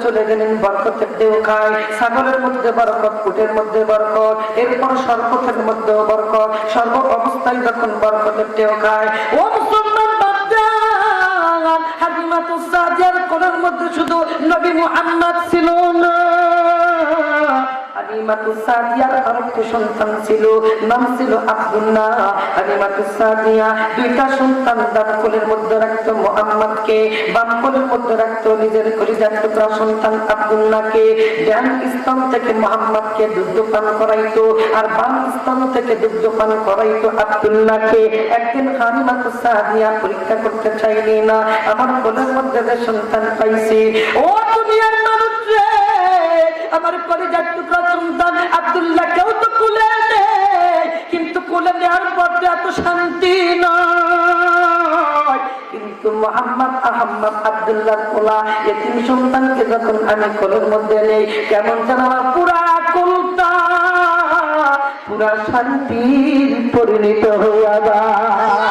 চলে গেলেন, বরকতের ঢেউ খায়। ছাগলের মধ্যে বরকত, উটের মধ্যে বরকত, এরপর সর্বতের মধ্যেও বরকত, সর্ব অবস্থায় যখন বরকতের ঢেউ খায়। ও মুসলমান বাপজান, হালিমাতুস সাদিয়ার কোলের মধ্যে শুধু নবী মুহাম্মদ ছিল না, হালিমাতুস সাদিয়ার আরেকটা সন্তান ছিল, নাম ছিল আব্দুল্লাহ। হালিমাতুস সাদিয়া দুইটা সন্তান ডান কোলের মধ্যে রাখতো মুহাম্মদকে, বাম কোলের মধ্যে রাখতো নিজের কলিজার টুকরা সন্তান আব্দুল্লাহকে। ডান স্তন থেকে মুহাম্মদকে দুগ্ধ পান করাইতো, আর বাম স্তন থেকে দুগ্ধ পান করাইতো আব্দুল্লাহকে। একদিন হালিমাতুস সাদিয়া পরীক্ষা করতে চাইনি না, আমার কোলের মধ্যে যে সন্তান পাইছি, ও দুনিয়ার মানুষ রে, আমার কলিজার টুকরা সন্তান আব্দুল্লাহকেও তো কোলে নেয়, কিন্তু কোলে নেওয়ার পর এত শান্তি নয়। কিন্তু মুহাম্মদ আহমদ আব্দুল্লাহর কোলা এতিম সন্তানকে যখন আমি কোলের মধ্যে নেই, কেমন যেন আমার পুরা কোলটা পুরা শান্তির পরিণত হইয়া যায়।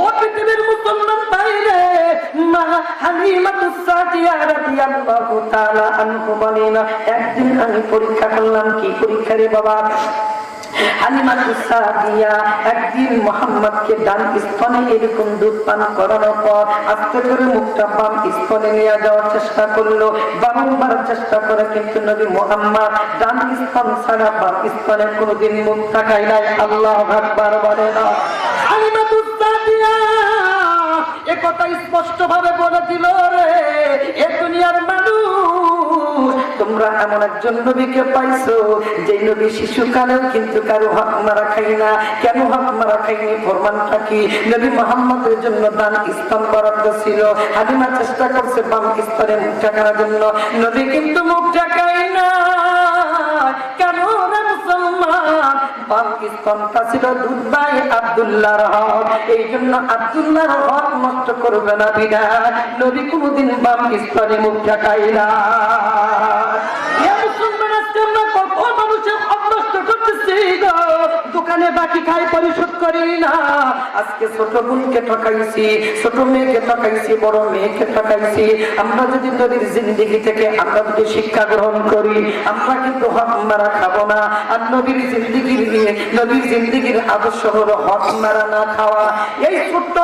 ও পৃথিবীর মুসলমান ভাইরে, মা হালিমাতুস সাদিয়া রাদিয়াল্লাহু তাআলা আনহা বলেন, একদিন আমি পরীক্ষা করলাম। কি পরীক্ষা রে বাবা? হালিমাতুস সাদিয়া একদিন মুহাম্মদকে ডান স্তনে এরকম দুধ পান করানোর পর আস্তে করে মুখটা বাম স্তনে নিয়ে যাওয়ার চেষ্টা করলো, বারংবার চেষ্টা করে, কিন্তু নবী মুহাম্মদ ডান স্তন ছাড়া বাম স্তনে কোনোদিন মুখ তাকায় নাই। আল্লাহু আকবার বলে না। হালিমাতুস সাদিয়া একথা স্পষ্ট ভাবে বলে দিল, রে এ দুনিয়ার মানুষ, তোমরা এমন একজন নবীকে পাইছো যে নবী শিশুকালেও কিন্তু কারো হক মারা খাই না। কেন হক মারা খাইনি? প্রমাণটা কি? নবী মুহাম্মদের জন্য ডান স্তন বরাদ্দ ছিল, হালিমা চেষ্টা করছে বাম স্তনে মুখ ঢাকার জন্য, নবী কিন্তু মুখ ঢাকাই না। কেন রে মুসলমান? বাম স্তনটা ছিল দুধবাই আব্দুল্লাহর হক, এই জন্য আব্দুল্লাহর হক নষ্ট করবে না বিধায় নবী কোনদিন বাম স্তনে মুখ ঢাকাই না। দোকানে বাকি খাই, পরিশোধ করি না। আজকে ছোট বোনকে ঠকাইছি, ছোট মেয়েকে ঠকাইছি, বড় মেয়েকে ঠকাইছি। আমরা যদি নবীর জিন্দেগি থেকে আমরা যদি শিক্ষা গ্রহণ করি, আমরা কিন্তু হক মারা খাবো না। আর নবীর জিন্দেগির আদর্শ হলো হক মারা না খাওয়া। এই ছোট্ট